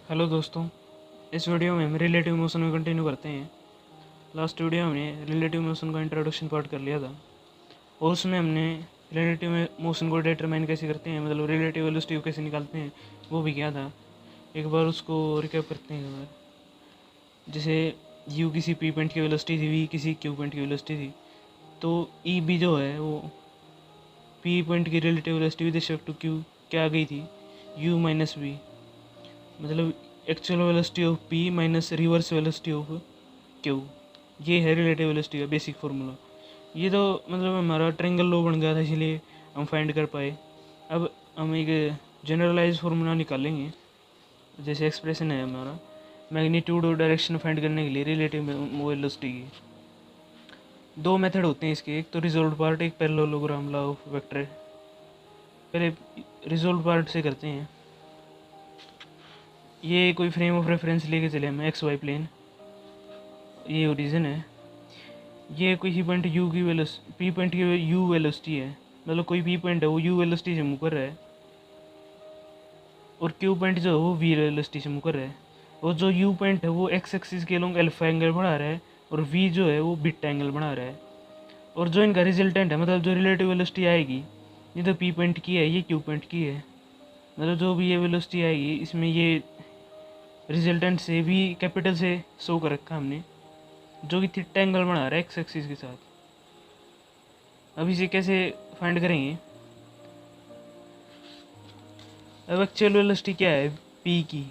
Hello दोस्तों, इस video में हम रिलेटिव मोशन में कंटिन्यू करते हैं। लास्ट वीडियो में हमने रिलेटिव मोशन का इंट्रोडक्शन पार्ट कर लिया था और उसमें हमने रिलेटिव मोशन को डिटरमाइन कैसे करते हैं, मतलब रिलेटिव वेलोसिटी को कैसे निकालते हैं, वो भी किया था। एक बार उसको रिकैप करते हैं। एक बार जैसे यू किसी पी पॉइंट की वेलोसिटी थी, वी किसी क्यू पॉइंट की वेलोसिटी थी, तो ई बी जो है वो पी पॉइंट की relative velocity with respect to q क्या आ गई थी, यू माइनस वी, मतलब actual velocity of p minus reverse velocity of q. ये है रिलेटिव वेलोसिटी का बेसिक फार्मूला। ये तो मतलब हमारा ट्रायंगल लॉ बन गया था, इसलिए हम फाइंड कर पाए। अब हम एक जनरलाइज फार्मूला निकालेंगे। जैसे एक्सप्रेशन है हमारा मैग्नीट्यूड और डायरेक्शन फाइंड करने के लिए रिलेटिव वेलोसिटी की। दो मेथड होते हैं इसके, एक तो रिजोल्व पार्ट, एक पैरेललोग्राम लॉ ऑफ वेक्टर। पहले रिजोल्व पार्ट से करते हैं। ये कोई फ्रेम ऑफ रेफरेंस लेके चले हम एक्स वाई प्लेन, ये ओरिजिन है। ये कोई पॉइंट यू की वेलोसिटी, पी पॉइंट की यू वेलोसिटी है, मतलब कोई पी पॉइंट है वो यू वेलोसिटी से मूव कर रहा है, और क्यू पॉइंट जो है वो वी वेलोसिटी से मूव कर रहा है। और जो यू पॉइंट है वो एक्स एक्सिस के लॉन्ग अल्फा एंगल बना रहा है, और वी जो है वो बीटा एंगल बना रहा है। और जो इनका रिजल्टेंट है, मतलब जो रिलेटिव वेलोसिटी आएगी, ये तो पी पॉइंट की है, ये क्यू पॉइंट की है, मतलब जो भी ये वेलोसिटी आएगी इसमें ये रिजल्टेंट से वी कैपिटल से शो कर रखा हमने, जो कि थीटा एंगल बना रहा है एक्स एक्सिस के साथ। अब इसे कैसे फाइंड करेंगे? अब एक्चुअल वेलोसिटी क्या है पी की,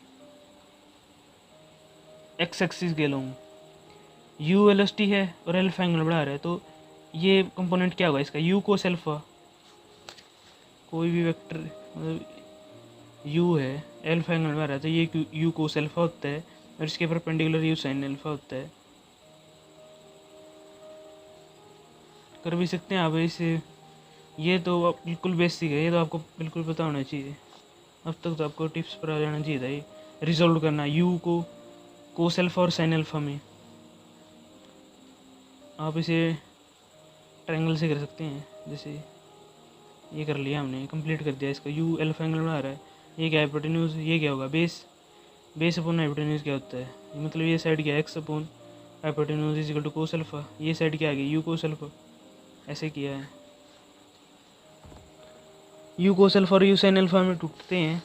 एक्स एक्सिस के लॉन्ग, यू वेलोसिटी है और अल्फा एंगल बढ़ा रहा है, तो ये कंपोनेंट क्या होगा इसका, यू कोस अल्फा। कोई भी वेक्टर मतलब यू है, अल्फा एंगल बढ़ा रहा है, तो ये यू कोस अल्फा होता है, और इसके परपेंडिकुलर यू साइन अल्फा होता है। कर भी सकते हैं आप इसे। ये तो बिल्कुल बेसिक है, ये तो आपको बिल्कुल पता होना चाहिए। अब तक तो आपको टिप्स पर आ जाना चाहिए था। ये रिजोल्व करना यू को कोस अल्फा और साइन अल्फा में, आप इसे ट्रायंगल से कर सकते हैं। जैसे ये कर लिया हमने, कंप्लीट कर दिया इसका। यू अल्फा एंगल बना रहा है, ये क्या है हाइपोटेन्यूज, ये क्या होगा बेस, बेस अपॉन हाइपोटेन्यूज क्या होता है, मतलब ये साइड क्या है x upon hypotenuse is equal to cos alpha, ये साइड क्या आ गई यू कोस अल्फा। ऐसे किया है। यू कोस अल्फा और यू साइन अल्फा में टूटते हैं,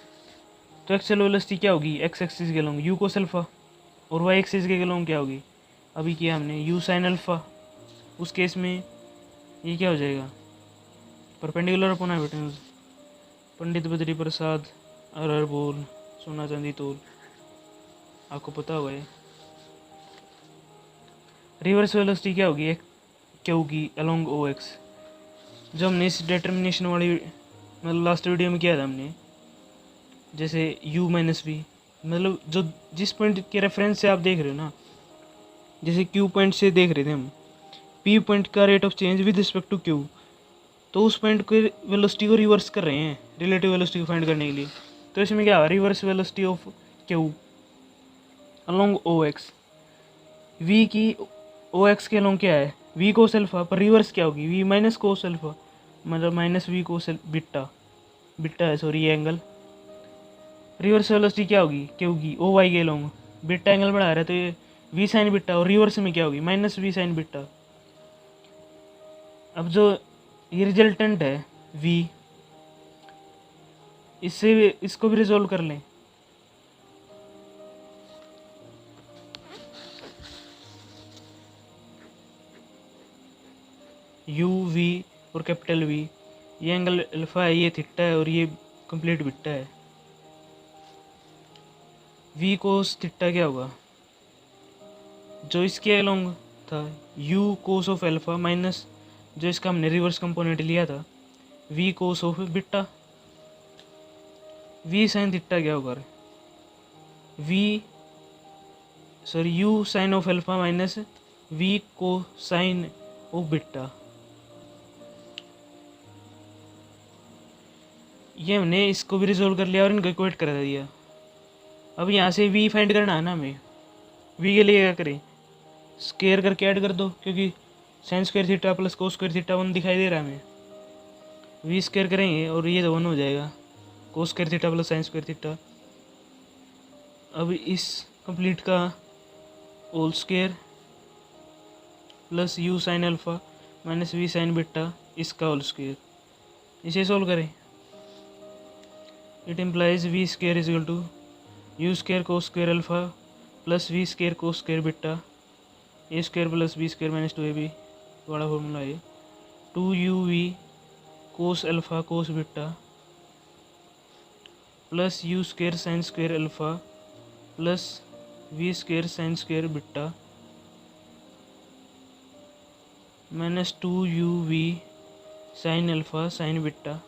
तो एक्चुअल वेलोसिटी क्या होगी एक्स एक्सिस के लॉन्ग यू कोस अल्फा, और वाई एक्सिस के लॉन्ग क्या होगी, अभी किया हमने यू साइन अल्फा। उस केस में ये क्या हो जाएगा, perpendicular upon hypotenuse. Pandit Badri Prasad अरहर बोल सोना चांदी तोल, आपको पता होगा ये। रिवर्स वेलोसिटी क्या होगी क्यू की अलोंग ओ एक्स, जो हमने इस डिटर्मिनेशन वाली मतलब लास्ट वीडियो में किया था हमने। जैसे u माइनस वी, मतलब जो जिस पॉइंट के रेफरेंस से आप देख रहे हो ना, जैसे q पॉइंट से देख रहे थे हम, p पॉइंट का rate of change with respect to q, तो उस पॉइंट के वेलोसिटी को रिवर्स कर रहे हैं रिलेटिव वेलोसिटी को फाइंड करने के लिए। तो इसमें क्या reverse velocity of q along o x, v की ओ एक्स के अलोंग क्या है v कोस अल्फा, पर रिवर्स क्या होगी v माइनस कोस अल्फा, मतलब minus v cos beta, beta है सॉरी ये एंगल। रिवर्स वेलोसिटी क्या होगी क्यू की ओ वाई के लॉन्ग, बिट्टा एंगल बढ़ा रहा है, तो ये वी साइन बिट्टा, और रिवर्स में क्या होगी माइनस वी साइन बिट्टा। अब जो ये रिजल्टेंट है वी, इससे इसको भी रिजोल्व कर लें। यू वी और कैपिटल वी, ये एंगल अल्फा है, ये थीटा है, और ये कंप्लीट बिट्टा है। वी कोस थीटा क्या होगा, जो इसके अलोंग था u cos of alpha minus जो इसका हमने रिवर्स कंपोनेंट लिया था v cos of beta. V sine theta क्या होगा, v sorry u sine of alpha minus v को साइन ऑफ बिट्टा। ये हमने इसको भी रिजोल्व कर लिया और इनको इक्वेट कर दिया। अब यहाँ से वी फाइंड करना है ना हमें, वी के लिए क्या करें, स्क्वायर करके ऐड कर दो, क्योंकि sign square theta plus cos square theta 1 दिखाई दे रहा है हमें। वी स्क्वायर करेंगे और ये तो 1 हो जाएगा, cos square theta plus sine square theta. अब इस कंप्लीट का whole square plus u sine alpha minus v sine beta इसका होल स्क्वायर, इसे सोल्व करें। It implies v square is equal to u square cos square alpha plus v square cos square beta a square plus B square minus 2ab बड़ा formula है 2u v cos alpha cos beta plus u square sine square alpha plus v square sine square beta minus 2u v sine alpha sine beta.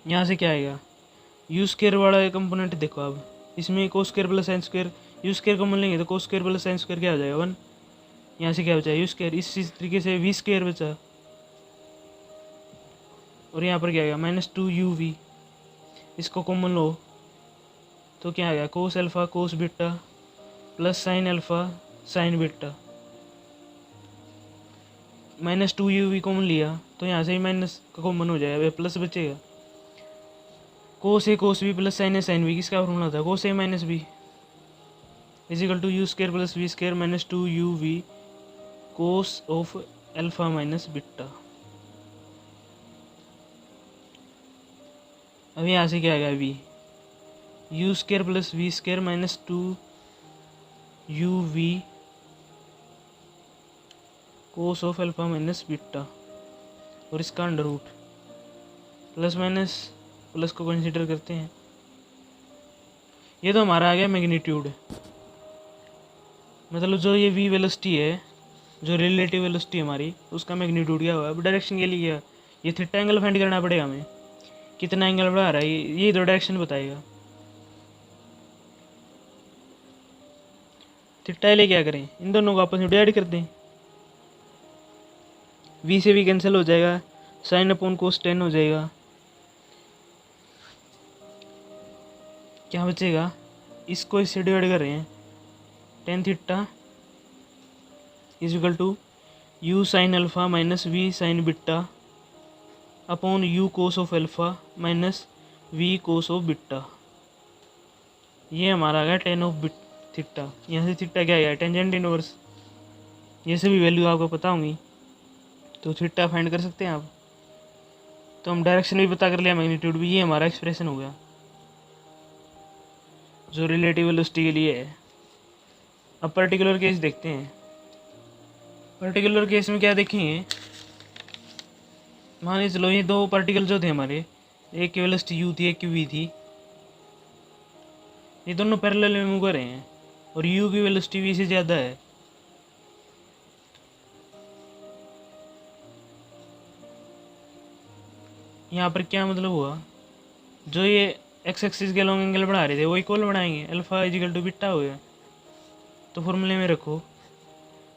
यहाँ से क्या आएगा, you square वाला component देखो, अब इसमें cos square plus sine square, you square common लेंगे तो cos square plus sine square क्या हो जाएगा 1। यहाँ से क्या बचा यू स्क्वायर, इस तरीके से वी स्क्वायर बचा और यहाँ पर क्या आएगा माइनस 2u v, इसको कॉमन लो तो क्या आ गया कोस alpha cos beta plus sign alpha sine beta. Minus 2u v common लिया तो यहाँ से ही माइनस का कॉमन हो जाएगा, प्लस बचेगा cos A cos B plus sine A sine B, किसका फॉर्मूला था cos A minus B is equal to u square plus v square minus 2u v cos of alpha minus beta. अब यहाँ से क्या आ गया v, u square plus v square minus 2u v cos of alpha minus beta और इसका under root, plus minus plus को consider करते हैं। ये तो हमारा आ गया मैग्नीट्यूड, मतलब जो ये v वेलोसिटी है, जो रिलेटिव वेलोसिटी हमारी, उसका मैग्नीट्यूड क्या हुआ। अब डायरेक्शन के लिए क्या, ये थीटा एंगल फाइंड करना पड़ेगा हमें, कितना एंगल बढ़ा रहा है ये तो डायरेक्शन बताएगा। थीटा ले क्या करें, इन दोनों को आपस में डिवाइड कर दें, v से भी कैंसिल हो जाएगा, साइन अपॉन कोस 10 हो जाएगा, क्या बचेगा, इसको इससे डिवाइड कर रहे हैं, tan theta is equal to u sine alpha minus v sine beta upon u cos of alpha minus v cos of beta. ये हमारा आ गया टेन ऑफ थीटा। यहाँ से थीटा क्या आएगा टेंजेंट इनवर्स, ये सभी वैल्यू आपको पता होंगी तो थीटा फाइंड कर सकते हैं आप। तो हम डायरेक्शन भी पता कर लिया, मैग्नीट्यूड भी, ये हमारा एक्सप्रेशन हो गया जो रिलेटिव वेलोसिटी के लिए है। अब पर्टिकुलर केस देखते हैं। पर्टिकुलर केस में क्या देखेंगे, मान चलो ये दो पार्टिकल जो थे हमारे, एक की वेलोसिटी u थी एक की v थी, ये दोनों पैरेलल में मूव कर रहे हैं और u की वेलोसिटी v से ज़्यादा है। यहाँ पर क्या मतलब हुआ, जो ये एक्स एक्सिस के लॉन्ग एंगल बढ़ा रहे थे वो इक्वल बढ़ाएंगे, अल्फ़ा इजिकल टू बीटा हो गया। तो फॉर्मूले में रखो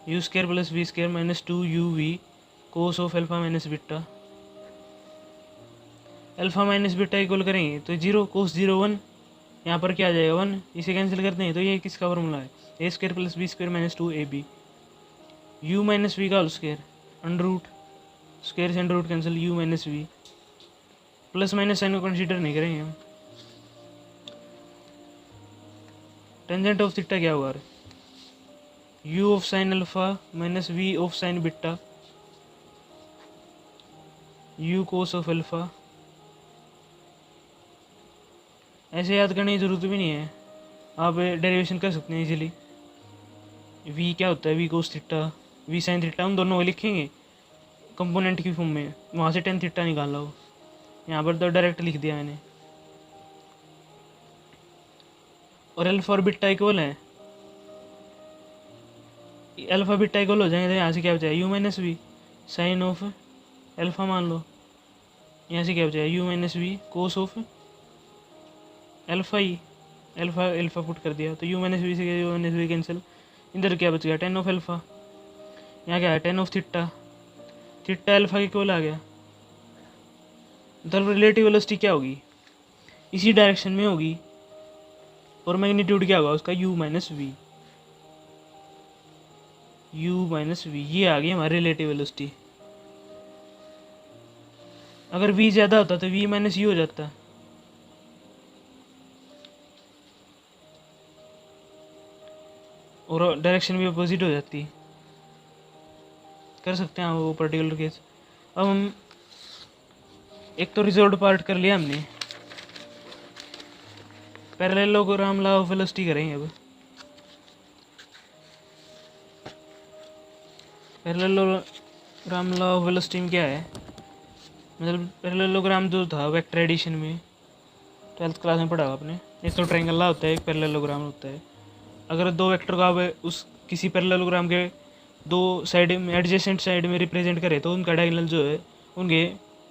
u square plus v square minus 2u v cos of alpha minus beta. Alpha minus beta equal करेंगे तो 0 कोस 0 1, यहाँ पर क्या आ जाएगा 1, इसे कैंसिल करते हैं तो ये किसका फॉर्मूला है A square plus B square minus 2ab, u minus v का whole square under root, square से under root cancel, u minus v, plus minus sine को कंसीडर नहीं करेंगे हम। टेंजेंट ऑफ थीटा क्या हुआ, u of sine alpha minus v of sine beta u cos of alpha. ऐसे याद करने की ज़रूरत भी नहीं है, आप डेरिवेशन कर सकते हैं इजीली। वी क्या होता है, v cos theta v sine theta, उन दोनों को लिखेंगे कंपोनेंट की फॉर्म में, वहाँ से टेन थीटा निकाल लो। यहाँ पर तो डायरेक्ट लिख दिया मैंने। और अल्फ़ा और बीटा इक्वल है, अल्फ़ा बीटा इक्वल हो जाएंगे तो यहाँ से क्या बचाएगा u minus v sine of alpha मान लो, यहाँ से क्या बचाएगा u minus v cos of alpha ही, अल्फ़ा अल्फ़ा पुट कर दिया तो यू माइनस वी से यू माइनस वी कैंसिल, इधर क्या बच गया टेन ऑफ अल्फ़ा, यहाँ क्या है ten of theta, theta alpha के इक्वल आ गया। मतलब रिलेटिव वेलोसिटी क्या होगी, इसी डायरेक्शन में होगी और मैग्नीट्यूड क्या होगा उसका u minus v, u minus v, ये आ गई हमारी रिलेटिव वेलोसिटी। अगर v ज़्यादा होता तो v माइनस यू हो जाता, और डायरेक्शन भी अपोजिट हो जाती है। कर सकते हैं वो पर्टिकुलर केस। अब हम एक तो रिजॉल्व पार्ट कर लिया हमने, पैरेललोग्राम लॉ ऑफ वेलोसिटी करेंगे। अब पैरेललोग्राम लॉ ऑफ वेलोसिटी में क्या है, मतलब पैरेललोग्राम जो था वेक्टर एडिशन में 12th क्लास में पढ़ा आपने, एक तो ट्रायंगल लॉ होता है, एक पैरेललोग्राम होता है। अगर दो वेक्टर को आप उस किसी पैरेललोग्राम के दो साइड में एडजेसेंट साइड में रिप्रेजेंट करें तो उनका डायगोनल जो है उनके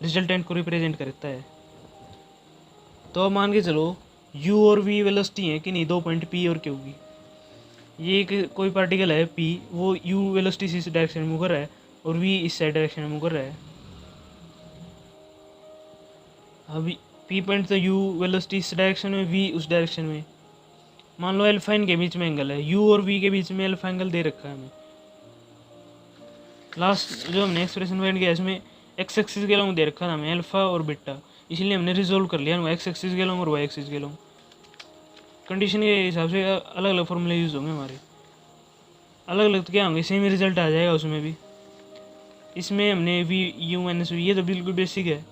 रिजल्टेंट को रिप्रेजेंट करता है। तो अब मान के चलो u और v वेलोसिटी है कि नहीं, दो पॉइंट p और q की। ये एक कोई पार्टिकल है p, वो u वेलोसिटी से इस डायरेक्शन में मूव कर रहा है और v इस साइड डायरेक्शन में मूव कर रहा है। अभी p पॉइंट तो u वेलोसिटी इस डायरेक्शन में, v उस डायरेक्शन में। मान लो अल्फा इनके बीच में एंगल है, u और v के बीच में अल्फा एंगल दे रखा है हमें। लास्ट जो हमने एक्सप्रेशन फाइंड किया इसमें एक्स एक्सिस के लॉन्ग दे रखा था हमें अल्फा और बीटा, इसलिए हमने रिजोल्व कर लिया एक्स एक्सिस के लॉन्ग और वाई एक्सिस के लॉन्ग। कंडीशन के हिसाब से अलग अलग फॉर्मूले यूज़ होंगे हमारे, अलग अलग तो क्या होंगे, सेम ही रिजल्ट आ जाएगा उसमें भी। इसमें हमने वी यू माइनस वी, ये तो बिल्कुल बेसिक है।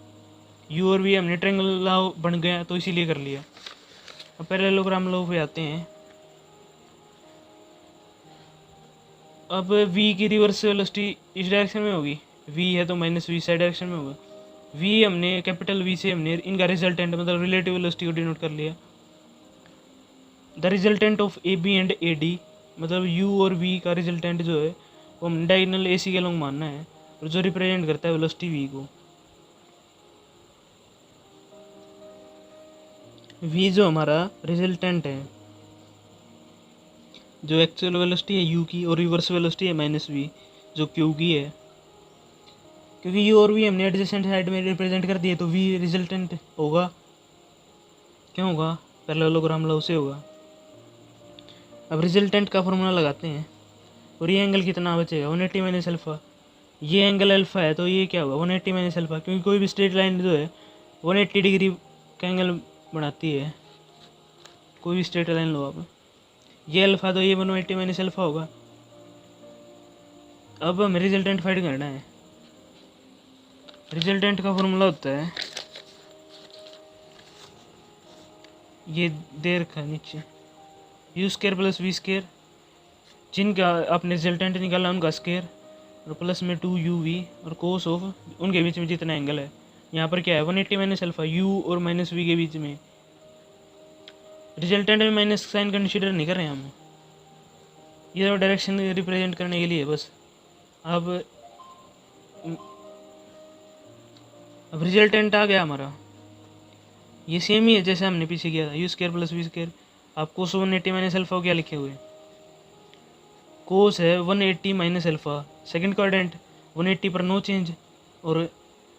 यू और वी हमने ट्रायंगल लॉ बन गया तो इसीलिए कर लिया। अब पैरेललोग्राम लॉ पे आते हैं। अब v की रिवर्स वेलोसिटी इस डायरेक्शन में होगी, v है तो माइनस वी साइड डायरेक्शन में होगा। v हमने कैपिटल v से हमने इनका रिजल्टेंट मतलब रिलेटिव वेलोसिटी को डिनोट कर लिया। The resultant of a b and a d, मतलब u और v का रिजल्टेंट जो है वो हम डायगोनल ए सी के लॉन्ग मानना है और जो रिप्रेजेंट करता है वेलोसिटी v को। v जो हमारा रिजल्टेंट है, जो एक्चुअल वेलोसिटी है u की और रिवर्स वेलोसिटी है माइनस वी जो q की है। क्योंकि u और v हमने एडजेसेंट साइड में रिप्रेजेंट कर दिए तो v रिजल्टेंट होगा। क्यों होगा, पैरेललोग्राम लॉ से होगा। अब रिजल्टेंट का फॉर्मूला लगाते हैं और ये एंगल कितना बचेगा, 180 माइनस अल्फ़ा। ये एंगल अल्फ़ा है तो ये क्या होगा 180 माइनस अल्फ़ा, क्योंकि कोई भी स्ट्रेट लाइन जो है 180 डिग्री का एंगल बनाती है। कोई भी स्ट्रेट लाइन लो आप, ये अल्फ़ा तो ये 180 माइनस अल्फ़ा होगा। अब हमें रिजल्टेंट फाइंड करना है। रिजल्टेंट का फॉर्मूला होता है, ये दे रखा है नीचे, u square plus v square, जिनका आपने रिजल्टेंट निकाला उनका स्केयर और प्लस में 2uv और कोस ऑफ उनके बीच में जितना एंगल है। यहाँ पर क्या है 180 माइनस अल्फ़ा, u और माइनस वी के बीच में। रिजल्टेंट में माइनस साइन कंसिडर नहीं कर रहे हैं हम, ये तो डायरेक्शन रिप्रेजेंट करने के लिए बस। अब रिजल्टेंट आ गया हमारा, ये सेम ही है जैसे हमने पीछे किया था, u square plus v square. आप कोस 180 माइनस अल्फ़ा क्या लिखे हुए, कोस है 180 माइनस अल्फ़ा, सेकंड क्वाड्रेंट 180 पर नो चेंज, और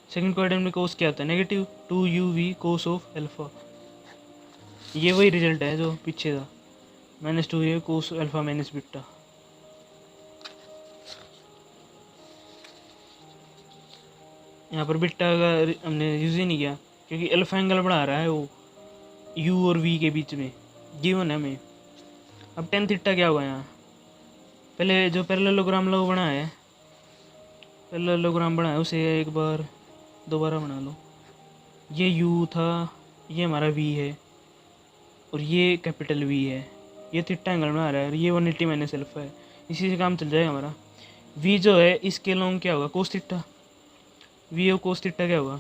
सेकंड क्वाड्रेंट में कोस क्या होता है negative 2uv cos of alpha. ये वही रिजल्ट है जो पीछे था, -2u cos alpha minus beta. यहाँ पर बीटा का हमने यूज़ ही नहीं किया क्योंकि अल्फ़ा एंगल बना रहा है वो u और v के बीच में, गिवन है हमें। अब tan थीटा क्या होगा यहाँ, पहले जो पैरेललोग्राम लॉ बना है, पैरेललोग्राम बना है उसे एक बार दोबारा बना लो। ये u था, ये हमारा v है और ये कैपिटल v है, ये थीटा एंगल बना रहा है और ये 180 माइनस अल्फ़ा है। इसी से काम चल जाएगा हमारा। v जो है इसके लॉन्ग क्या होगा कोस थीटा, v और कोस थीटा क्या होगा,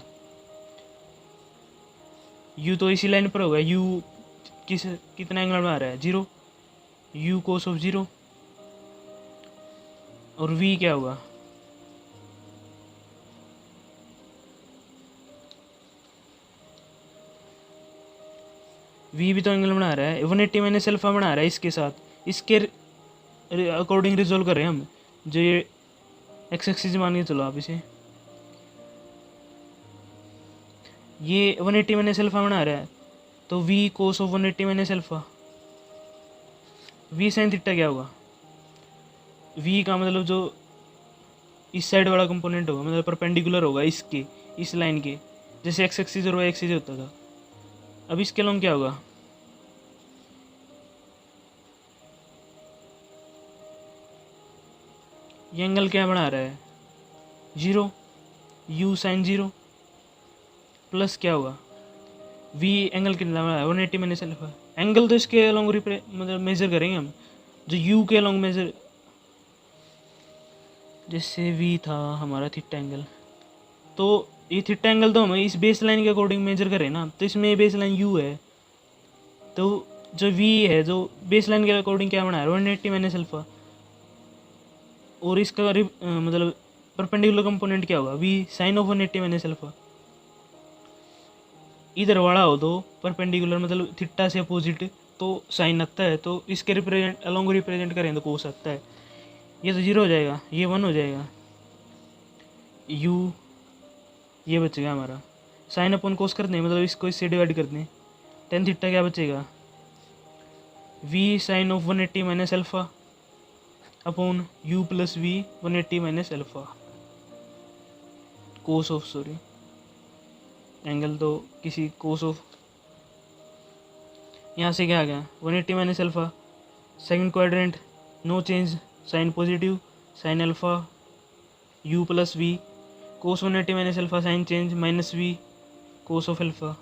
u तो इसी लाइन पर होगा, u कितना एंगल बना रहा है 0, u कोस ऑफ 0, और v क्या होगा v भी तो एंगल बना रहा है 180 माइनस अल्फ़ा बना रहा है इसके साथ, इसके अकॉर्डिंग रिजोल्व कर रहे हैं हम। जो ये एक्स एक्सिस मान के चलो आप इसे, ये 180 माइनस अल्फ़ा बना रहा है तो v cos of 180 minus alpha, v sign theta क्या होगा, v का मतलब जो इस साइड वाला कंपोनेंट होगा मतलब परपेंडिकुलर होगा इसके, इस लाइन के, जैसे एक्स एक्सिस और वाई एक्सिस होता था। अब इसके लॉन्ग क्या होगा, ये एंगल क्या बना रहा है, 0, u साइन 0 प्लस क्या होगा, v एंगल कितना बना है 180 माइनस अल्फा। एंगल तो इसके अलॉन्ग मतलब मेजर करेंगे हम, जो u के अलॉन्ग मेजर, जैसे v था हमारा थीटा एंगल, तो ये थीटा एंगल तो हम इस बेस लाइन के अकॉर्डिंग मेजर करें ना, तो इसमें बेस लाइन u है, तो जो v है जो बेस लाइन के अकॉर्डिंग क्या बना है 180 माइनस अल्फा, और इसका मतलब परपेंडिकुलर कंपोनेंट क्या होगा, v sine of 180 minus alpha. इधर वाला हो तो परपेंडिकुलर मतलब थीटा से अपोजिट तो साइन आता है, तो इसके रिप्रेजेंट अलॉन्ग रिप्रेजेंट करें तो कोस आता है। ये तो 0 हो जाएगा, ये 1 हो जाएगा, u ये बचेगा हमारा, साइन अपन कोस कर दें मतलब इसको इससे डिवाइड कर दें, टेन थीटा क्या बचेगा, v sine of 180 minus alpha upon u plus v 180 minus alpha cos of, sorry angle तो किसी कोस ऑफ, यहाँ से क्या आ गया 180 minus alpha, second quadrant no change, sine positive, sine alpha u plus v cos 180 minus alpha, sine change minus v cos of alpha.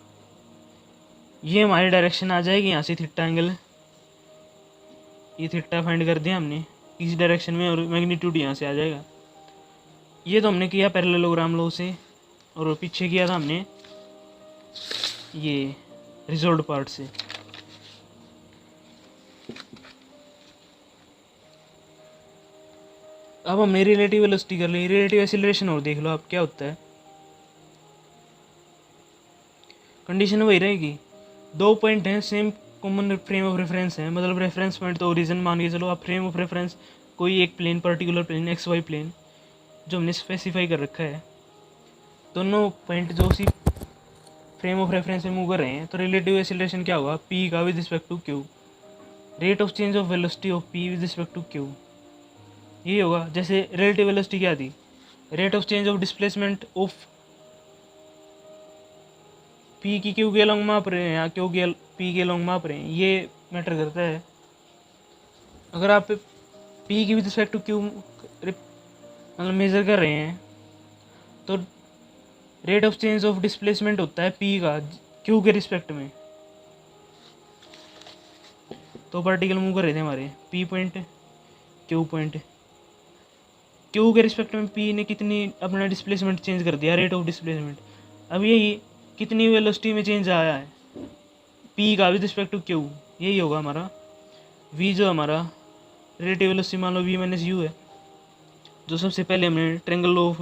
ये हमारी direction आ जाएगी यहाँ से थीटा एंगल, ये थीटा फाइंड कर दिया हमने इस डायरेक्शन में, और मैग्नीट्यूड यहाँ से आ जाएगा। ये तो हमने किया पैरेललोग्राम लॉ से, और पीछे किया था हमने ये रिजॉल्व पार्ट से। अब हमने रिलेटिव वेलोसिटी कर ली, रिलेटिव एक्सीलरेशन और देख लो आप क्या होता है। कंडीशन वही रहेगी, दो पॉइंट हैं same common frame of reference है, मतलब रेफरेंस पॉइंट तो ओरिजिन मान के चलो, आप फ्रेम ऑफ रेफरेंस कोई एक plane particular plane x y plane जो हमने स्पेसिफाई कर रखा है, दोनों पॉइंट जो उसी फ्रेम ऑफ रेफरेंस में मूव कर रहे हैं, तो रिलेटिव एक्सीलरेशन क्या होगा, p का with respect to q, rate of change of velocity of p with respect to q, ये होगा। जैसे रिलेटिव वेलोसिटी क्या थी, rate of change of displacement of p की q के लॉन्ग माप रहे हैं या q के p के लॉन्ग माप रहे हैं, ये मैटर करता है। अगर आप p की विद रिस्पेक्ट टू q मतलब मेज़र कर रहे हैं, तो rate of change of displacement होता है p का q के रिस्पेक्ट में। तो पार्टिकल मूव कर रहे थे हमारे p point q point, q के रिस्पेक्ट में p ने कितनी अपना डिस्प्लेसमेंट चेंज कर दिया, रेट ऑफ डिस्प्लेसमेंट। अब यही कितनी वेलोसिटी में चेंज आया है p का विद रिस्पेक्ट टू q, यही होगा हमारा v, जो हमारा रिलेटिव वेलोसिटी मान लो v माइनस u है, जो सबसे पहले हमने ट्रायंगल ऑफ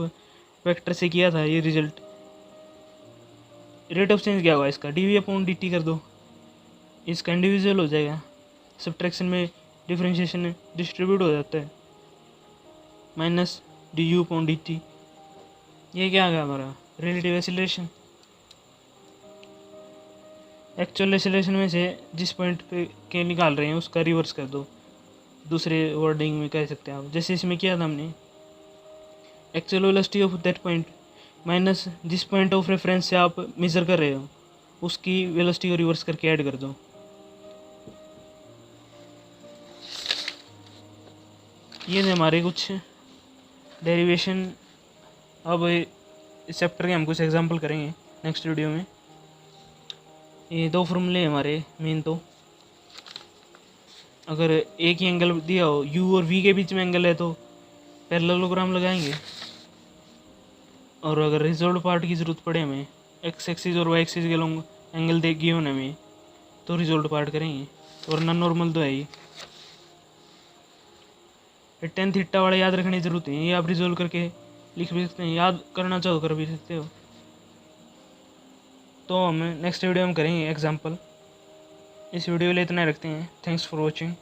वेक्टर से किया था ये रिजल्ट। रेट ऑफ चेंज क्या होगा इसका, d v upon d t कर दो, इसका इंडिविजुअल हो जाएगा, सब्ट्रैक्शन में डिफरेंशिएशन डिस्ट्रीब्यूट हो जाता है, minus D you upon d T. ये क्या आ गया हमारा रिलेटिव एक्सीलरेशन। एक्चुअल एक्सीलरेशन में से जिस पॉइंट पे के निकाल रहे हैं उसका रिवर्स कर दो, दूसरे वर्डिंग में कह सकते हैं आप। जैसे इसमें किया था हमने, actual velocity of that point minus जिस पॉइंट ऑफ रेफरेंस से आप मेज़र कर रहे हो उसकी वेलोसिटी को रिवर्स करके ऐड कर दो। ये थे हमारे कुछ डेरिवेशन। अब इस चैप्टर के हम कुछ एग्जांपल करेंगे नेक्स्ट वीडियो में। ये दो फॉर्मूले हमारे मेन, तो अगर एक ही एंगल दिया हो u और v के बीच में एंगल है तो पैरेललोग्राम लगाएंगे, और अगर रिजॉल्व पार्ट की ज़रूरत पड़े हमें x एक्सिस और y एक्सिस के लॉन्ग एंगल देगी होने में तो रिजॉल्व पार्ट करेंगे, और नॉन नॉर्मल तो है ही। टेन थीटा वाला याद रखने की ज़रूरत है, ये आप रिजॉल्व करके लिख भी सकते हैं, याद करना चाहो कर भी सकते हो। तो हम नेक्स्ट वीडियो में करेंगे एग्जाम्पल। इस वीडियो के लिए इतना रखते हैं। Thanks for watching.